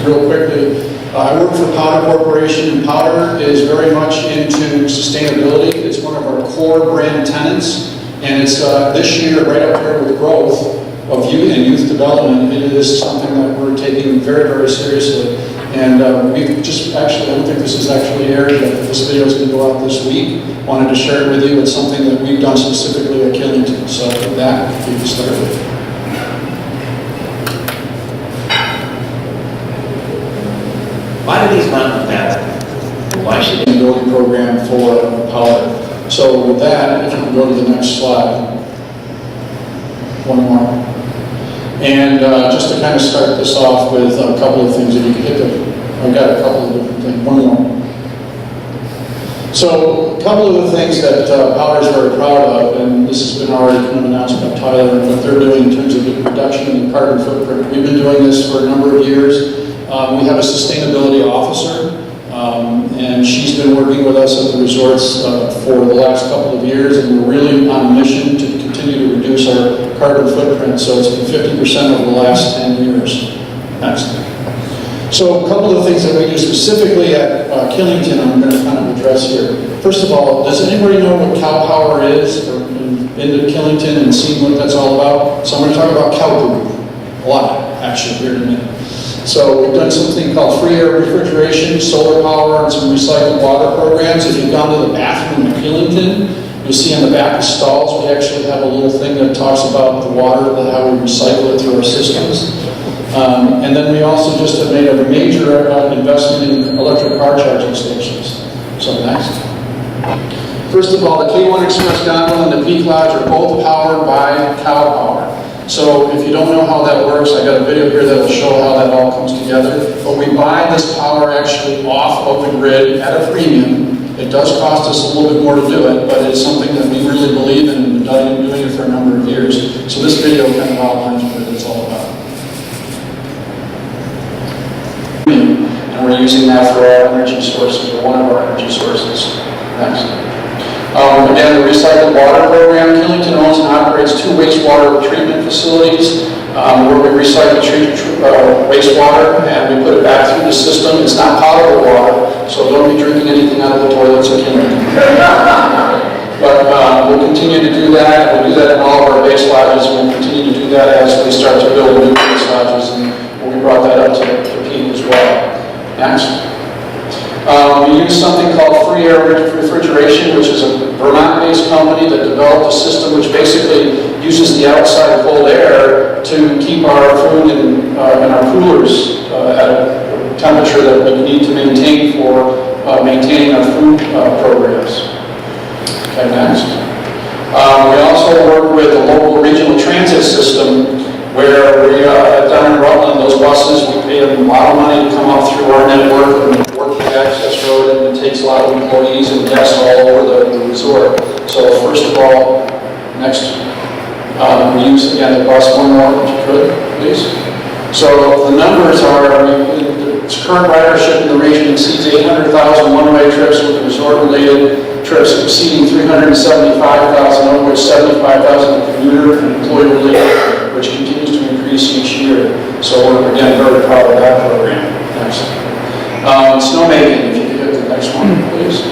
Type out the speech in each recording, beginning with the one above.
real quickly. I work for Powder Corporation, and Powder is very much into sustainability. It's one of our core brand tenants, and it's this year right up there with growth of youth and youth development. It is something that we're taking very, very seriously. And we've just actually, I don't think this is actually aired, but this video is going to go out this week. Wanted to share it with you. It's something that we've done specifically at Killington. So with that, we can start. Why do these mountains matter? Why should The building program for Powder. So with that, if you can go to the next slide. One more. And just to kind of start this off with a couple of things, if you could hit I've got a couple of different things. One more. So a couple of the things that Powder is very proud of, and this has been already kind of announced by Tyler, and what they're doing in terms of the reduction in the carbon footprint. We've been doing this for a number of years. We have a sustainability officer, and she's been working with us at the resorts for the last couple of years, and we're really on a mission to continue to reduce our carbon footprint. So it's been 50% over the last 10 years. Next. So a couple of things that we do specifically at Killington, I'm going to kind of address here. First of all, does anybody know what cow power is? Or been to Killington and seen what that's all about? So I'm going to talk about cow poop. A lot, actually, here in a minute. So we've done something called free air refrigeration, solar power, and some recycled water programs. If you've gone to the bathroom in Killington, you'll see on the back of stalls, we actually have a little thing that talks about the water, how we recycle it through our systems. And then we also just have made a major investment in electric car charging stations. So next. First of all, the K1 Express gondola and the Peak Lodge are both powered by cow power. So if you don't know how that works, I got a video here that will show how that all comes together. But we buy this power actually off of the grid at a premium. It does cost us a little bit more to do it, but it's something that we really believe in and we've been doing it for a number of years. So this video kind of outlines what it's all about. And we're using that for our energy sources, or one of our energy sources. Next. Again, the recycled water program. Killington owns and operates 2 wastewater treatment facilities where we recycle wastewater and we put it back through the system. It's not potable water, so don't be drinking anything out of the toilets at Killington. But we'll continue to do that. We'll do that in all of our base lodges, and we'll continue to do that as we start to build new base lodges, and we brought that up to Peak as well. Next. We use something called free air refrigeration, which is a Vermont-based company that developed a system which basically uses the outside cold air to keep our food in our coolers at a temperature that we need to maintain for maintaining our food programs. Okay, next. We also work with a local regional transit system where we down in Rutland, those buses, we pay them a lot of money to come up through our network and work the access road, and it takes a lot of employees and guests all over the resort. So first of all, next, we use again the bus. One more, if you could, please. So the numbers are, the current ridership in the region exceeds 800,000 one-way trips, with resort-related trips exceeding 375,000, of which 75,000 are commuter and employee-related, which continues to increase each year. So we're, again, very proud of that program. Next. Snowmaking, if you could hit the next one, please.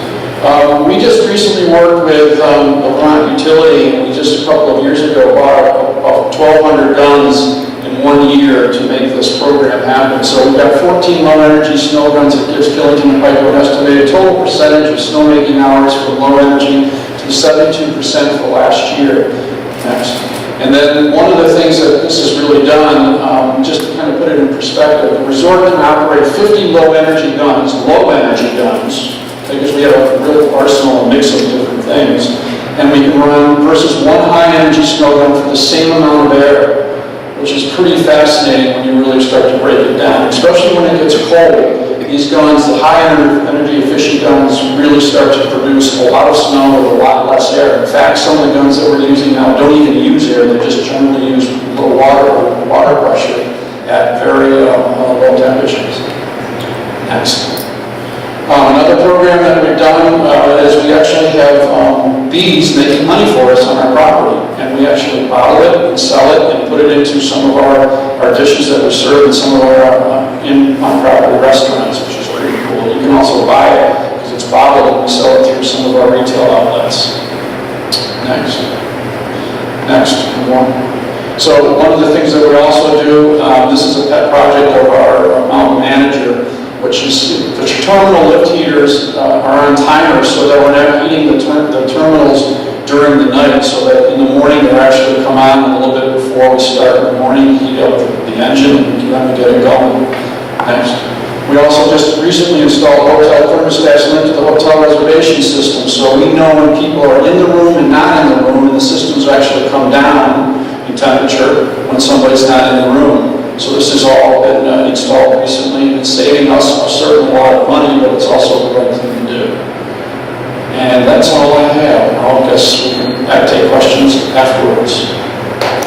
We just recently worked with the Vermont Utility, and we just a couple of years ago bought about 1,200 guns in 1 year to make this program happen. So we've got 14 low-energy snow guns that gives Killington and Pike an estimated total percentage of snowmaking hours for low energy to 72% for last year. Next. And then one of the things that this has really done, just to kind of put it in perspective, the resort can operate 50 low-energy guns, because we have a real arsenal, a mix of different things, and we can run versus 1 high-energy snow gun for the same amount of air, which is pretty fascinating when you really start to break it down, especially when it gets cold. These guns, the high-energy efficient guns, really start to produce a lot of snow with a lot less air. In fact, some of the guns that we're using now don't even use air. They just generally use low water pressure at very low temperatures. Next. Another program that we've done is we actually have bees making honey for us on our property. And we actually bottle it and sell it and put it into to some of our dishes that we serve in some of our on-property restaurants, which is pretty cool. You can also buy it because it's bottled and we sell it through some of our retail outlets. Next. One. So one of the things that we also do, this is a pet project of our mountain manager, which is the terminal lift heaters are on timers so that we're not heating the terminals during the night, so that in the morning they actually come on a little bit before we start in the morning, heat up the engine and then we get it going. Next. We also just recently installed hotel thermostats linked to the hotel reservation system, so we know when people are in the room and not in the room, and the systems actually come down in temperature when somebody's not in the room. So this has all been installed recently, and it's saving us a certain lot of money, but it's also the right thing to do. And that's all I have. I guess we can take questions afterwards.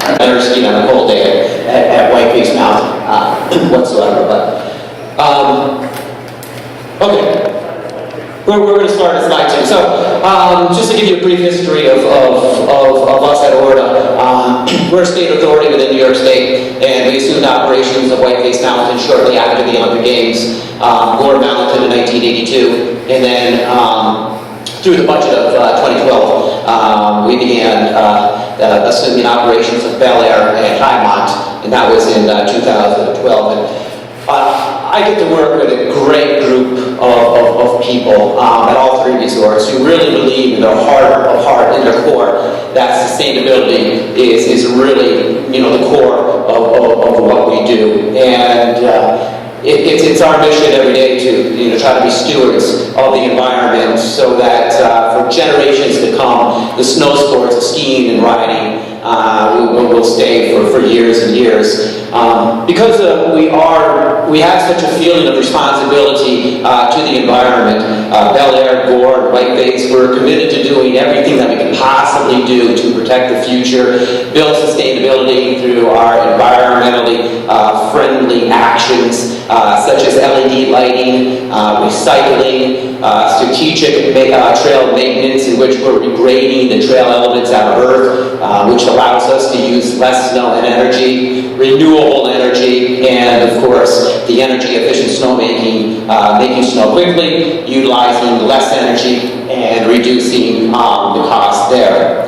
I've never skied on a cold day at White Peaks Mountain whatsoever, but okay. We're going to start at slide 2. So, just to give you a brief history of us at ORDA, we're a state authority within New York State, and we assumed operations of White Peaks Mountain shortly after the Olympic Games. Gore mounted in 1982, and then through the budget of 2012, we began assuming operations of Bel Air and Highmont, and that was in 2012. And, I get to work with a great group of people at all three resorts who really believe in their heart of heart, in their core, that sustainability is really, the core of what we do. And it's our mission every day to try to be stewards of the environment so that for generations to come, the snow sports of skiing and riding will stay for years and years. Because we have such a feeling of responsibility to the environment, Bel Air, Gore, and White Peaks, we're committed to doing everything that we can possibly do to protect the future, build sustainability through our environmentally friendly actions, such as LED lighting, recycling, strategic trail maintenance, in which we're regrading the trail elements out of earth, which allows us to use less snow and energy, renewable energy, and of course the energy efficient snowmaking, making snow quickly, utilizing less energy, and reducing the cost there.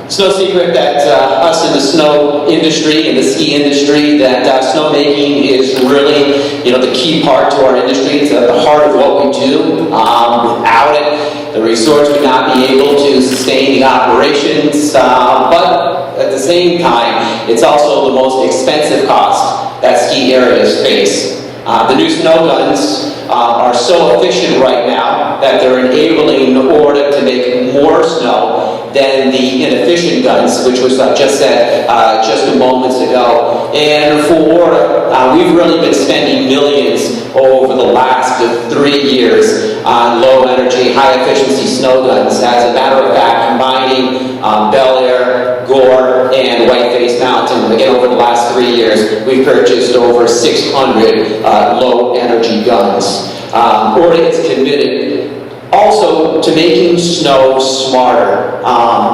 It's no secret that us in the snow industry, in the ski industry, that snowmaking is really, the key part to our industry. It's at the heart of what we do. Without it, the resorts would not be able to sustain the operations, but at the same time, it's also the most expensive cost that ski areas face. The new snow guns are so efficient right now that they're enabling ORDA to make more snow than the inefficient guns, which was just said just a moments ago. And for ORDA, we've really been spending millions over the last 3 years on low energy, high efficiency snow guns. As a matter of fact, combining Bel Air, Gore, and White Peaks Mountain, again over the last 3 years, we've purchased over 600 low energy guns. ORDA is committed also to making snow smarter.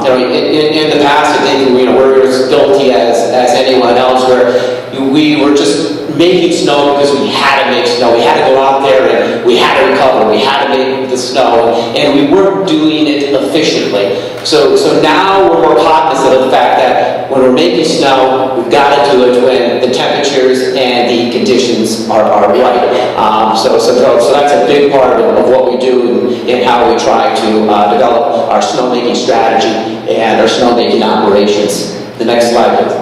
In the past, I think we're as guilty as anyone else, where we were just making snow because we had to make snow. We had to go out there and we had to recover. We had to make the snow, and we weren't doing it efficiently. So now we're more cognizant of the fact that when we're making snow, we've got to do it when the temperatures and the conditions are right. So that's a big part of what we do and how we try to develop our snowmaking strategy and our snowmaking operations. The next slide, please.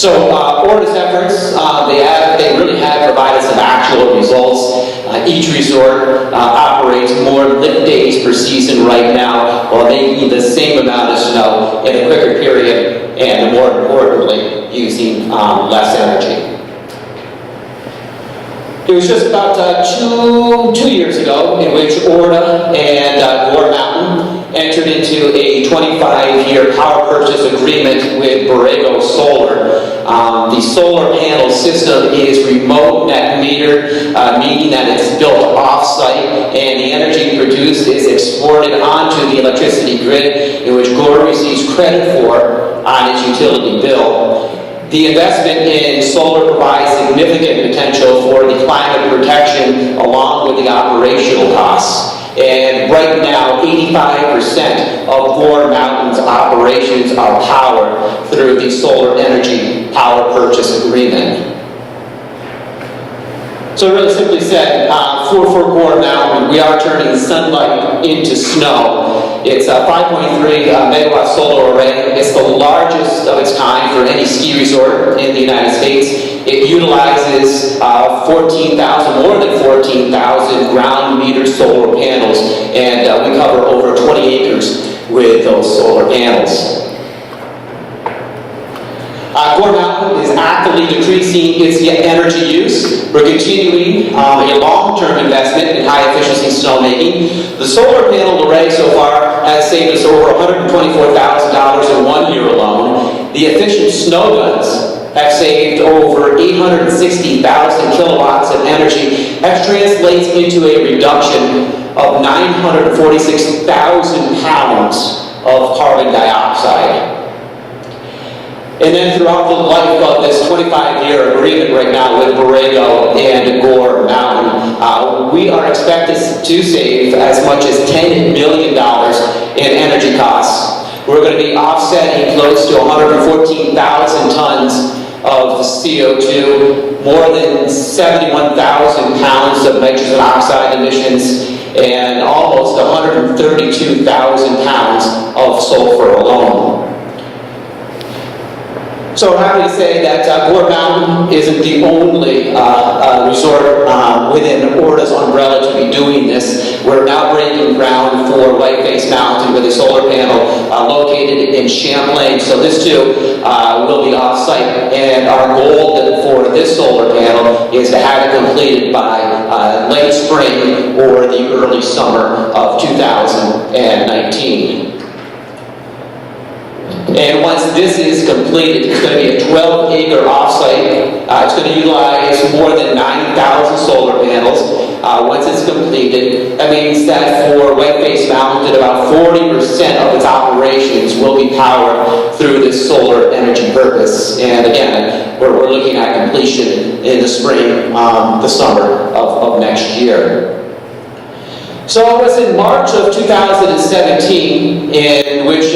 So ORDA's efforts, they really have provided some actual results. Each resort operates more lift days per season right now, while making the same amount of snow in a quicker period, and more importantly, using less energy. It was just about two years ago in which ORDA and Gore Mountain entered into a 25-year power purchase agreement with Borrego Solar. The solar panel system is remote net metered, meaning that it's built off-site, and the energy produced is exported onto the electricity grid, in which Gore receives credit for on its utility bill. The investment in solar provides significant potential for the climate protection along with the operational costs. And right now, 85% of Gore Mountain's operations are powered through the solar energy power purchase agreement. So really simply said, for Gore Mountain, we are turning sunlight into snow. It's a 5.3 megawatt solar array. It's the largest of its kind for any ski resort in the United States. It utilizes more than 14,000 ground meter solar panels, and we cover over 20 acres with those solar panels. Gore Mountain is actively decreasing its energy use. We're continuing a long-term investment in high-efficiency snowmaking. The solar panel array so far has saved us over $124,000 in 1 year alone. The efficient snow guns have saved over 860,000 kilowatts of energy. That translates into a reduction of 946,000 pounds of carbon dioxide. And then throughout the life of this 25-year agreement right now with Borrego and Gore Mountain, we are expected to save as much as $10 million in energy costs. We're going to be offsetting close to 114,000 tons of CO2, more than 71,000 pounds of nitrogen oxide emissions, and almost 132,000 pounds of sulfur alone. So I'm happy to say that Gore Mountain isn't the only resort within ORDA's umbrella to be doing this. We're now breaking ground for Whiteface Mountain with a solar panel located in Champlain. So this too will be off-site. And our goal for this solar panel is to have it completed by late spring or the early summer of 2019. And once this is completed, it's going to be a 12-acre offsite. It's going to utilize more than 9,000 solar panels. Once it's completed, that means that for Whiteface Mountain, about 40% of its operations will be powered through this solar energy purpose. And again, we're looking at completion in the spring, the summer of next year. So it was in March of 2017 in which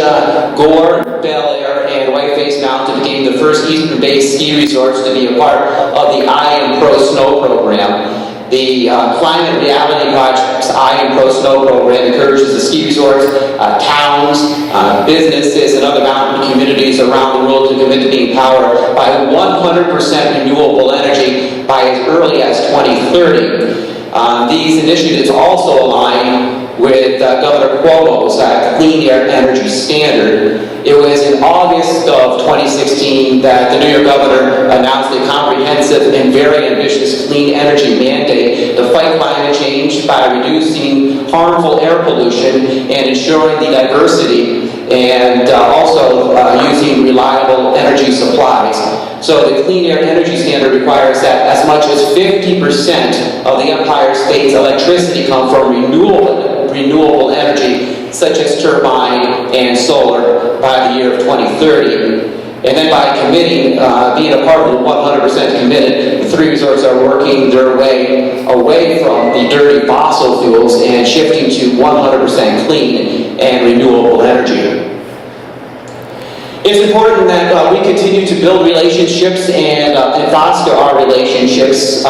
Gore, Bel Air, and Whiteface Mountain became the first Eastern-based ski resorts to be a part of the I Am Pro Snow program. The Climate Reality Project's I Am Pro Snow program encourages the ski resorts, towns, businesses, and other mountain communities around the world to commit to being powered by 100% renewable energy by as early as 2030. These initiatives also align with Governor Cuomo's Clean Air Energy Standard. It was in August of 2016 that the New York governor announced a comprehensive and very ambitious clean energy mandate to fight climate change by reducing harmful air pollution and ensuring the diversity and also using reliable energy supplies. So the Clean Air Energy Standard requires that as much as 50% of the Empire State's electricity come from renewable energy, such as turbine and solar, by the year of 2030. And then by committing, being a part of the 100% committed, the three resorts are working their way away from the dirty fossil fuels and shifting to 100% clean and renewable energy. It's important that we continue to build relationships and foster our relationships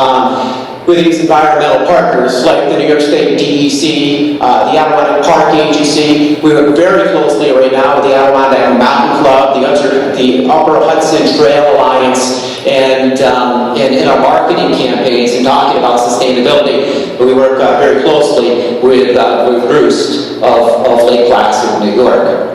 with these environmental partners like the New York State DEC, the Adirondack Park Agency. We work very closely right now with the Adirondack Mountain Club, the Upper Hudson Trail Alliance, and in our marketing campaigns and talking about sustainability. We work very closely with Bruce of Lake Placid, New York.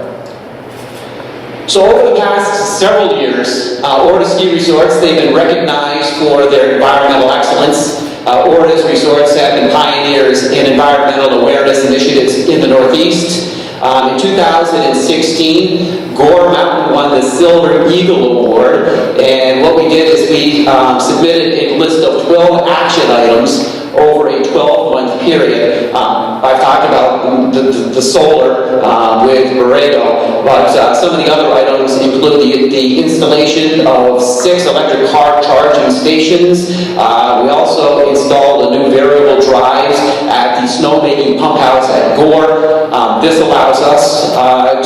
So over the past several years, ORDA ski resorts, they've been recognized for their environmental excellence. ORDA's resorts have been pioneers in environmental awareness initiatives in the Northeast. In 2016, Gore Mountain won the Silver Eagle Award, and what we did is we submitted a list of 12 action items over a 12-month period. period. I've talked about the solar with Borrego, but some of the other items include the installation of 6 electric car charging stations. We also installed the new variable drives at the snowmaking pump house at Gore. This allows us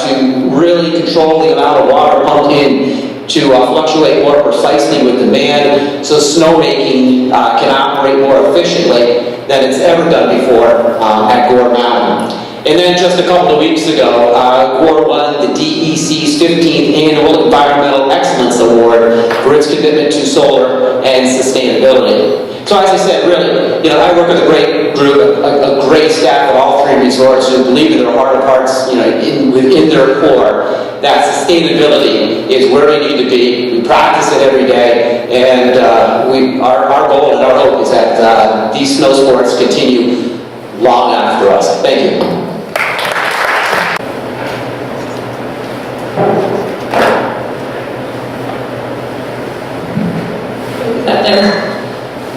to really control the amount of water pumped in to fluctuate more precisely with demand, so snowmaking can operate more efficiently than it's ever done before at Gore Mountain. And then just a couple of weeks ago, Gore won the DEC's 15th Annual Environmental Excellence Award for its commitment to solar and sustainability. So as I said, really, I work with a great group, a great staff at all 3 resorts who believe in their heart of hearts, within their core, that sustainability is where we need to be. We practice it every day, and our goal and our hope is that these snow sports continue long after us. Thank you. Up there.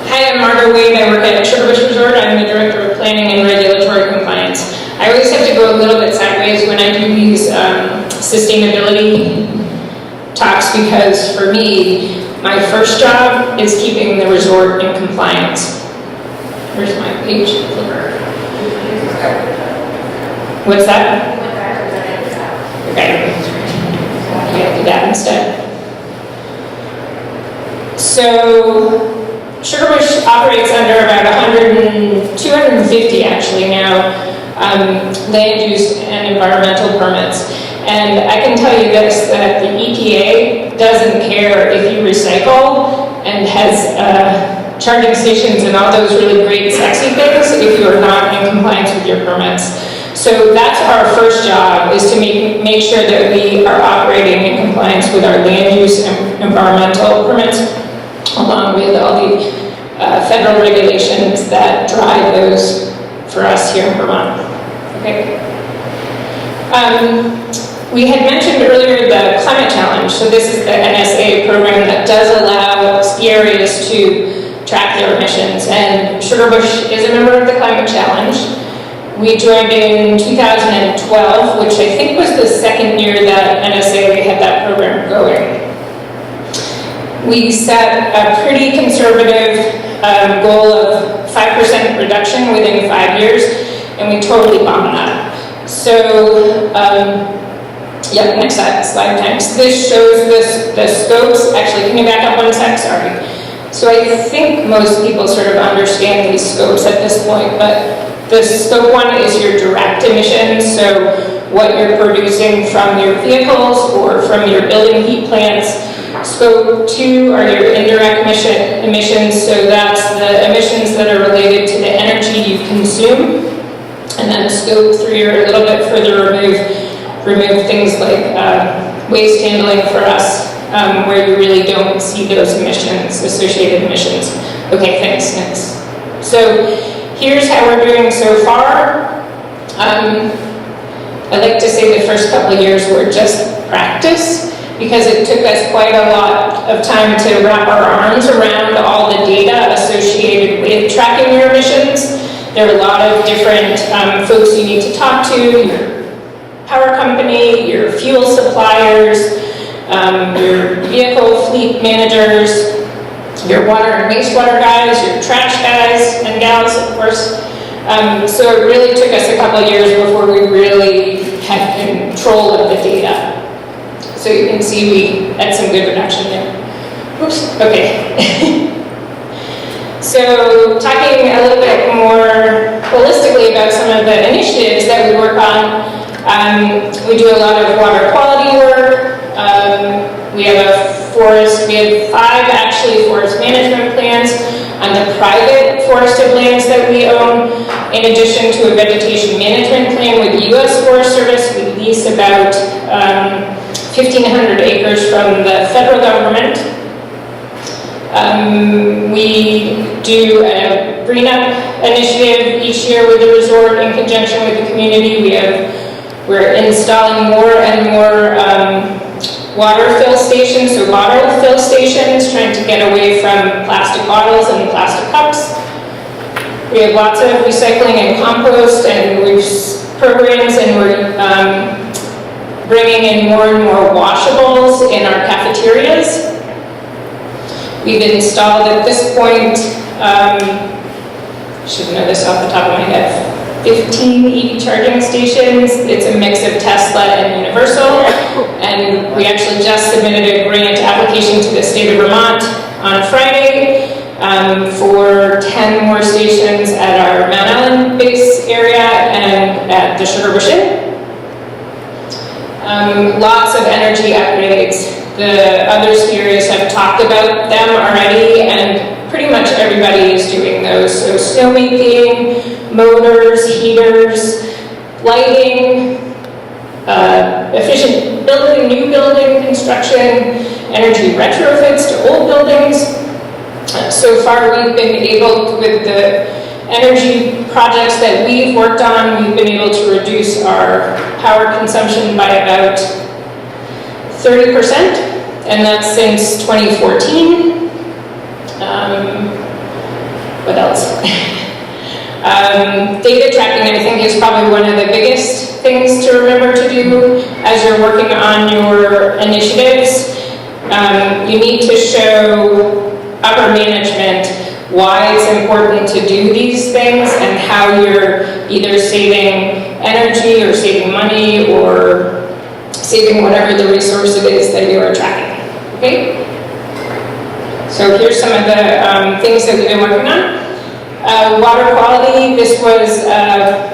Hi, I'm Margo Wade. I work at Sugar Bush Resort. I'm the Director of Planning and Regulatory Compliance. I always have to go a little bit sideways when I do these sustainability talks because for me, my first job is keeping the resort in compliance. Where's my page flipper? What's that? Okay. Yeah, do that instead. So, Sugar Bush operates under about 250 actually now, land use and environmental permits. And I can tell you this, that the EPA doesn't care if you recycle and has charging stations and all those really great sexy things if you are not in compliance with your permits. So that's our first job, is to make sure that we are operating in compliance with our land use and environmental permits, along with all the federal regulations that drive those for us here in Vermont. Okay. We had mentioned earlier the climate challenge. So this is the NSAA program that does allow ski areas to track their emissions. And Sugar Bush is a member of the climate challenge. We joined in 2012, which I think was the second year that NSAA had that program going. We set a pretty conservative goal of 5% reduction within 5 years, and we totally bombed that. So, next slide, thanks. This shows the scopes. Actually, can you back up 1 sec? Sorry. So I think most people sort of understand these scopes at this point, but the scope 1 is your direct emissions, so what you're producing from your vehicles or from your building heat plants. Scope 2 are your indirect emissions, so that's the emissions that are related to the energy you consume. And then scope 3 are a little bit further remove things like waste handling for us, where you really don't see those emissions, associated emissions. Okay, thanks, next. So here's how we're doing so far. I like to say the first couple of years were just practice, because it took us quite a lot of time to wrap our arms around all the data associated with tracking your emissions. There are a lot of different folks you need to talk to, your power company, your fuel suppliers, your vehicle fleet managers, your water and wastewater guys, your trash guys and gals, of course. So it really took us a couple of years before we really had control of the data. So you can see we had some good reduction there. Oops, okay. So talking a little bit more holistically about some of the initiatives that we work on, we do a lot of water quality work. We have we have 5 actually forest management plans on the private forested lands that we own. In addition to a vegetation management plan with the U.S. Forest Service, we lease about 1,500 acres from the federal government. We do a green up initiative each year with the resort in conjunction with the community. We're installing more and more water fill stations, so bottle fill stations, trying to get away from plastic bottles and plastic cups. We have lots of recycling and compost and programs, and we're bringing in more and more washables in our cafeterias. We've installed at this point, should know this off the top of my head, 15 EV charging stations. It's a mix of Tesla and Universal. And we actually just submitted a grant application to the state of Vermont on Friday for 10 more stations at our Mount Ellen base area and at the Sugar Bush Inn. Lots of energy upgrades. The other skiers have talked about them already, and pretty much everybody is doing those. So snowmaking, motors, heaters, lighting, efficient building, new building construction, energy retrofits to old buildings. So far we've been able, with the energy projects that we've worked on, we've been able to reduce our power consumption by about 30%, and that's since 2014. What else? Data tracking, I think, is probably one of the biggest things to remember to do as you're working on your initiatives. You need to show upper management why it's important to do these things and how you're either saving energy or saving money or saving whatever the resource it is that you are tracking. Okay? So here's some of the things that we've been working on. Water quality, this was a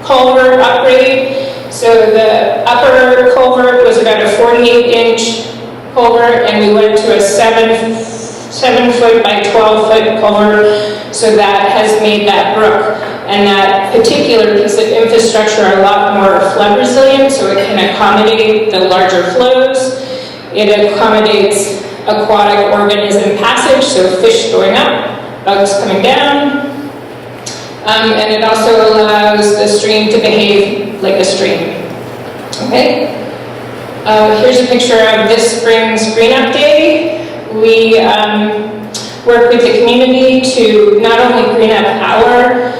culvert upgrade. So the upper culvert was about a 48-inch culvert, and we went to a 7-foot by 12-foot culvert. So that has made that brook and that particular piece of infrastructure a lot more flood resilient, so it can accommodate the larger flows. It accommodates aquatic organism passage, so fish going up, bugs coming down, and it also allows the stream to behave like a stream. Okay? Here's a picture of this spring's Green Up Day. We work with the community to not only green up our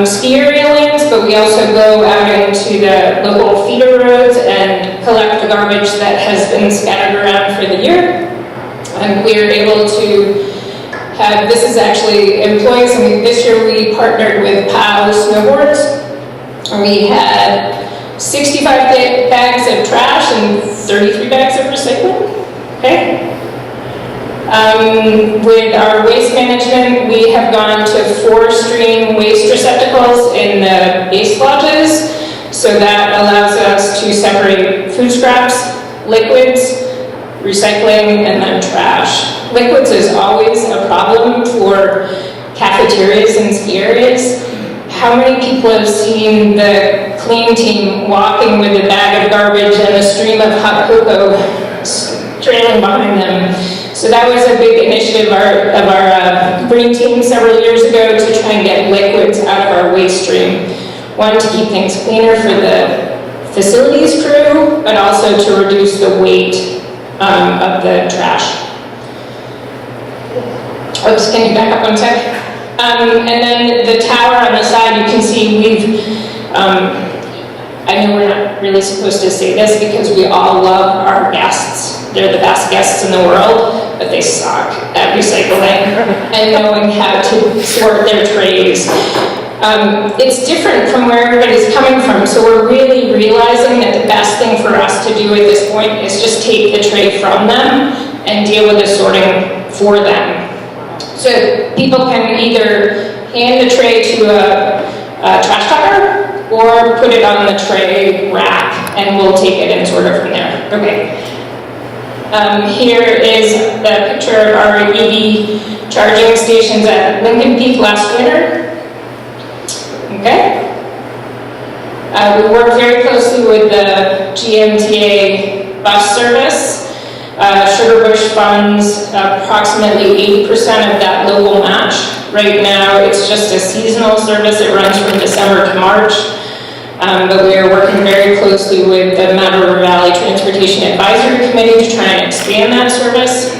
ski area lands, but we also go out into the local feeder roads and collect the garbage that has been scattered around for the year. And we are able to have, this is actually employees, and this year we partnered with POW Snowboards. We had 65 bags of trash and 33 bags of recycling. Okay? With our waste management, we have gone to 4-stream waste receptacles in the base lodges, so that allows us to separate food scraps, liquids, recycling, and then trash. Liquids is always a problem for cafeterias and ski areas. How many people have seen the clean team walking with a bag of garbage and a stream of hot cocoa trailing behind them? So that was a big initiative of our green team several years ago to try and get liquids out of our waste stream. One, to keep things cleaner for the facilities crew, but also to reduce the weight of the trash. Oops, can you back up one sec? And then the tower on the side, you can see we've, I know we're not really supposed to say this because we all love our guests. They're the best guests in the world, but they suck at recycling and knowing how to sort their trays. It's different from where everybody's coming from, so we're really realizing that the best thing for us to do at this point is just take the tray from them and deal with the sorting for them. So people can either hand the tray to a trash talker or put it on the tray rack and we'll take it and sort it from there. Okay. Here is the picture of our EV charging stations at Lincoln Peak last winter. Okay. We work very closely with the GMTA bus service. Sugar Bush funds approximately 80% of that local match. Right now, it's just a seasonal service. It runs from December to March. But we are working very closely with the Mount River Valley Transportation Advisory Committee to try and expand that service.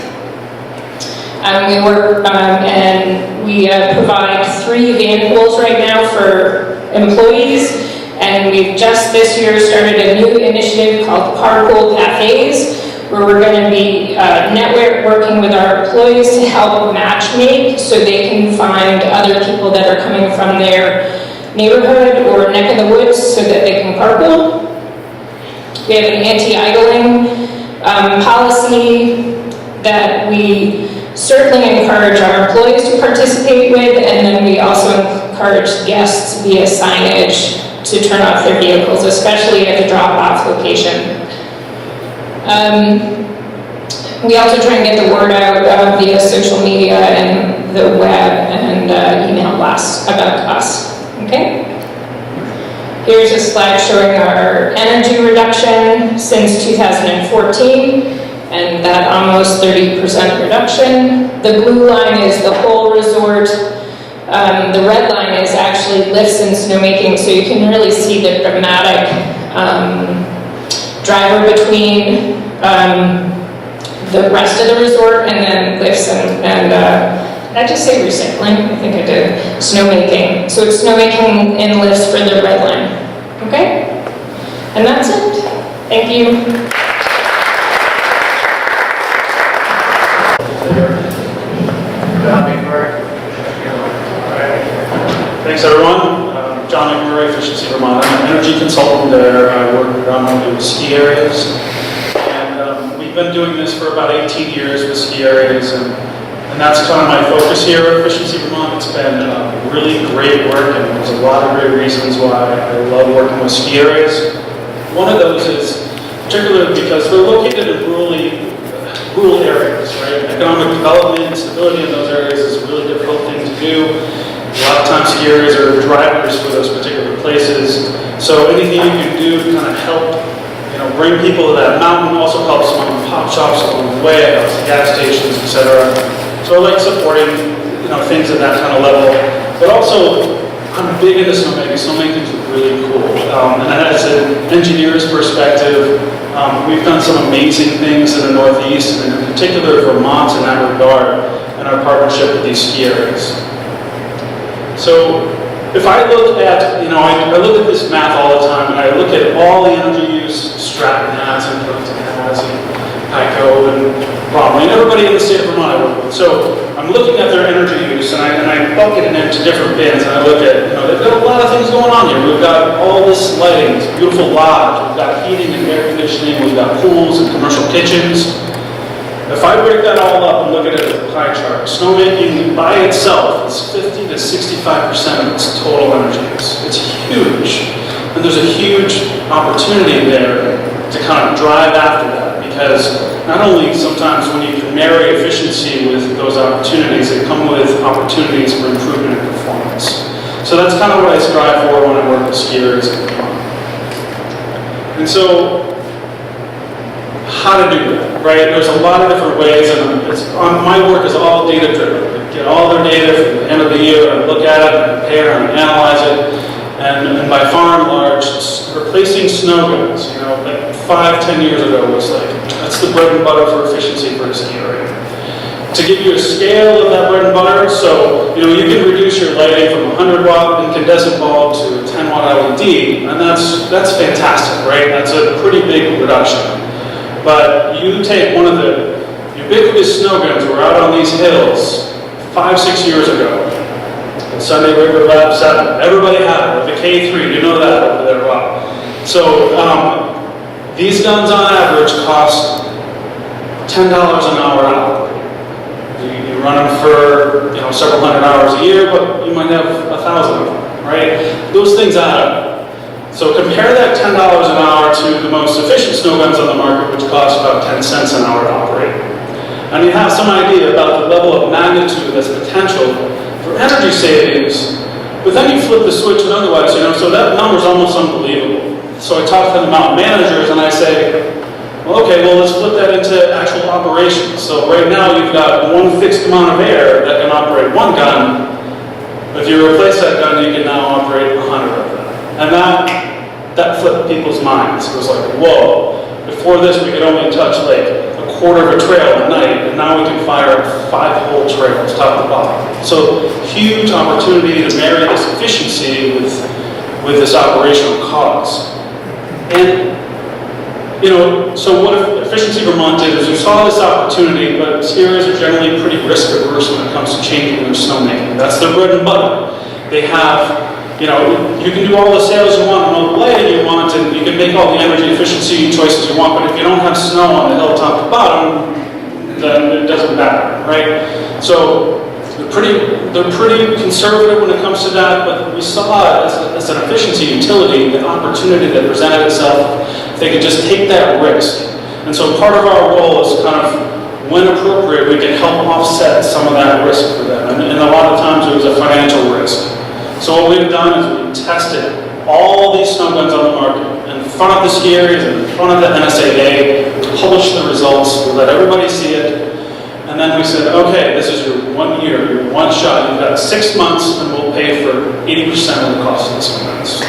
We work and We provide 3 van pools right now for employees, and we've just this year started a new initiative called Carpool Cafes, where we're going to be networking with our employees to help match make so they can find other people that are coming from their neighborhood or neck of the woods so that they can carpool. We have an anti-idling policy that we certainly encourage our employees to participate with, and then we also encourage guests via signage to turn off their vehicles, especially at the drop-off location. We also try and get the word out via social media and the web and email blasts about us. Okay? Here's a slide showing our energy reduction since 2014, and that almost 30% reduction. The blue line is the whole resort. The red line is actually lifts and snowmaking, so you can really see the dramatic driver between the rest of the resort and then lifts and did I just say recycling? I think I did. Snowmaking. So it's snowmaking and lifts for the red line. Okay? And that's it. Thank you. Thanks everyone. John McMurray, Efficiency Vermont. I'm an energy consultant there. I work predominantly with ski areas. And we've been doing this for about 18 years with ski areas. And that's kind of my focus here at Efficiency Vermont. It's been really great work, and there's a lot of great reasons why I love working with ski areas. One of those is particularly because they're located in rural areas, right? Economic development, stability in those areas is a really difficult thing to do. A lot of times ski areas are drivers for those particular places. So anything you can do to kind of help, bring people to that mountain also helps mom and pop shops along the way, helps the gas stations, etc. So I like supporting, things at that kind of level. But also, I'm big into snowmaking. Snowmaking is really cool. And as an engineer's perspective, we've done some amazing things in the Northeast, and in particular Vermont in that regard, in our partnership with these ski areas. So if I look at, I look at this math all the time, and I look at all the energy use Stratton has and Burlington has and Pico and Bromley and everybody in the state of Vermont I work with. So I'm looking at their energy use, and I bucket it into different bins, and I look at, they've got a lot of things going on here. We've got all this lighting, this beautiful lodge, we've got heating and air conditioning, we've got pools and commercial kitchens. If I break that all up and look at it as a pie chart, snowmaking by itself is 50 to 65% of its total energy use. It's huge. And there's a huge opportunity there to kind of drive after that, because not only sometimes when you can marry efficiency with those opportunities, they come with opportunities for improvement in performance. So that's kind of what I strive for when I work with skiers. And so, how to do that, right? There's a lot of different ways, and my work is all data-driven. I get all their data from the end of the year, and look at it, and compare, and analyze it, and by far and large, replacing snow guns, like 5-10 years ago was like, that's the bread and butter for efficiency for a ski area. To give you a scale of that bread and butter, so, you can reduce your lighting from a 100-watt incandescent bulb to a 10-watt LED, and that's fantastic, right? That's a pretty big reduction. But you take one of the ubiquitous snow guns that were out on these hills 5-6 years ago, the Sunday River Lab 7, everybody had it, the K3, you know that over there, wow. So these guns on average cost $10 an hour out. You run them for several hundred hours a year, but you might have 1,000 of them, right? Those things add up. So compare that $10 an hour to the most efficient snow guns on the market, which cost about 10 cents an hour to operate. And you have some idea about the level of magnitude that's potential for energy savings, but then you flip the switch and otherwise, so that number's almost unbelievable. So I talk to the mountain managers and I say, well, okay, let's flip that into actual operations. So right now you've got one fixed amount of air that can operate one gun. If you replace that gun, you can now operate 100 of them. And that flipped people's minds. It was like, whoa. Before this, we could only touch like quarter of a trail at night, and now we can fire 5 whole trails, top to bottom. So huge opportunity to marry this efficiency with this operational cost. And, you know, so what Efficiency Vermont did is we saw this opportunity, but skiers are generally pretty risk averse when it comes to changing their snowmaking. That's their bread and butter. They have, you know, you can do all the sails you want and all the lighting you want, and you can make all the energy efficiency choices you want, but if you don't have snow on the hill top to bottom, then it doesn't matter, right? So they're pretty conservative when it comes to that, but we saw as an efficiency utility the opportunity that presented itself if they could just take that risk. And so part of our role is kind of, when appropriate, we can help offset some of that risk for them. And a lot of times it was a financial risk. So what we've done is we've tested all these snow guns on the market in front of the ski areas and in front of the NSAA, published the results, we let everybody see it, and then we said, okay, this is your 1 year, your one shot, you've got 6 months, and we'll pay for 80% of the cost of the snow guns.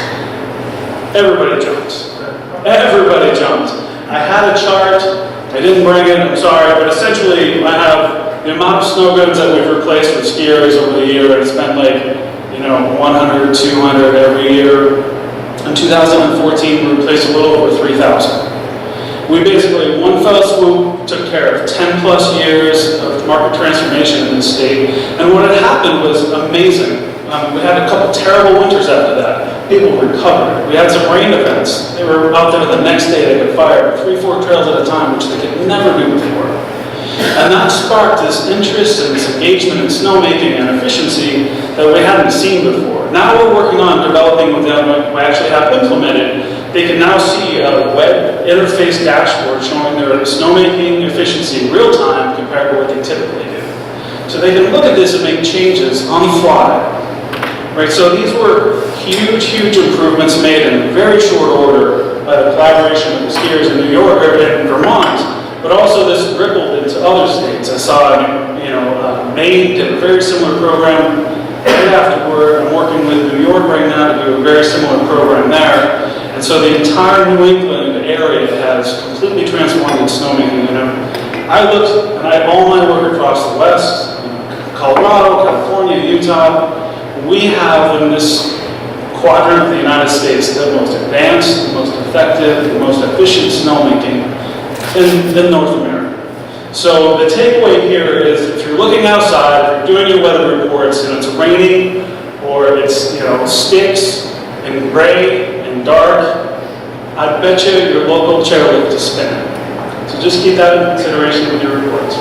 Everybody jumped. Everybody jumped. I had a chart, I didn't bring it, I'm sorry, but essentially I have the amount of snow guns that we've replaced with ski areas over the year, and it's been like, you know, 100, 200 every year. In 2014, we replaced a little over 3,000. We basically, one fell swoop, took care of 10 plus years of market transformation in the state, and what had happened was amazing. We had a couple terrible winters after that. People recovered. We had some rain events. They were out there the next day, they could fire 3-4 trails at a time, which they could never do before. And that sparked this interest and this engagement in snowmaking and efficiency that we hadn't seen before. Now we're working on developing with them what we actually have implemented. They can now see a web interface dashboard showing their snowmaking efficiency real time compared to what they typically do. So they can look at this and make changes on the fly. Right, so these were huge, huge improvements made in very short order by the collaboration with the skiers in New York and Vermont, but also this rippled into other states. I saw, you know, Maine did a very similar program. Right afterward, I'm working with New York right now to do a very similar program there. And so the entire New England area has completely transformed in snowmaking. And I looked, and I have all my work across the West, Colorado, California, Utah. We have in this quadrant of the United States the most advanced, the most effective, the most efficient snowmaking in North America. So the takeaway here is, if you're looking outside, if you're doing your weather reports and it's raining or it's, you know, sticks and gray and dark, I bet you your local chairlift is spinning. So just keep that in consideration with your reports.